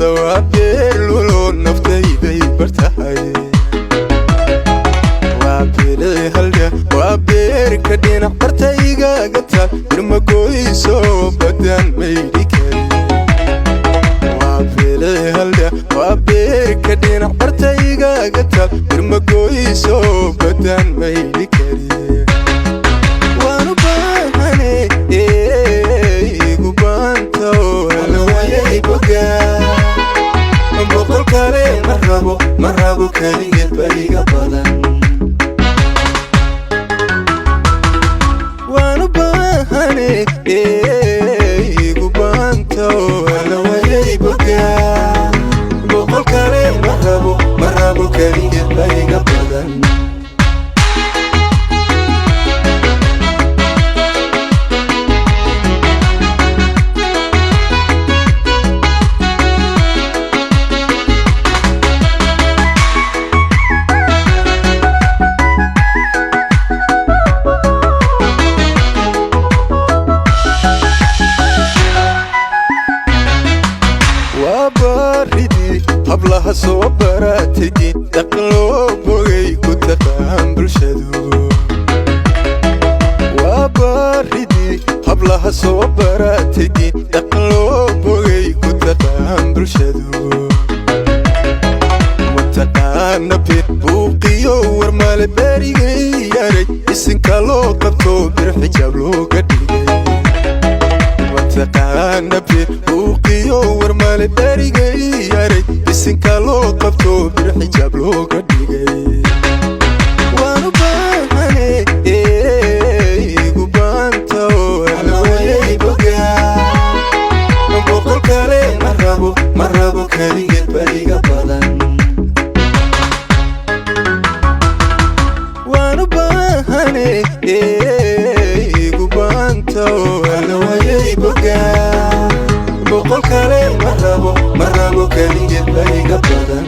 وابير لولو نفتي ذي برتاحي وابير هلدا وابير كدينا برتايقا قتال برما قويسو بدان ميديكي وابير هلدا وابير كدينا برتايقا قتال برما قويسو بدان ميديكي وانو باهاني قبانتو هلوايا بقى بقول كاري مرابو كاري بريقا بدن وانو باهاني قبانتو هلوايا بقى بقول كاري مرابو كاري بريقا بدن hablaha soo baratay dhaqlo bogay ku taqaan bulshadu waa baridi hablaha soo baratay dhaqlo bogay ku taqaan bulshadu mutaqaana buuqiyo warmal berigay yaray isinka loo qabto bir xijaab looga dhigay mutaqaana buuqiyo warmal berigay yaray isinka loo qabto bir xijaab looga dhigay waanu baahane gubaanta halawaayay bogaa boqol kale marabo kaligeed bariga badan waanu baahane gubaanta halawaayay bogaa boqol kale marabo kaligeed bariga badan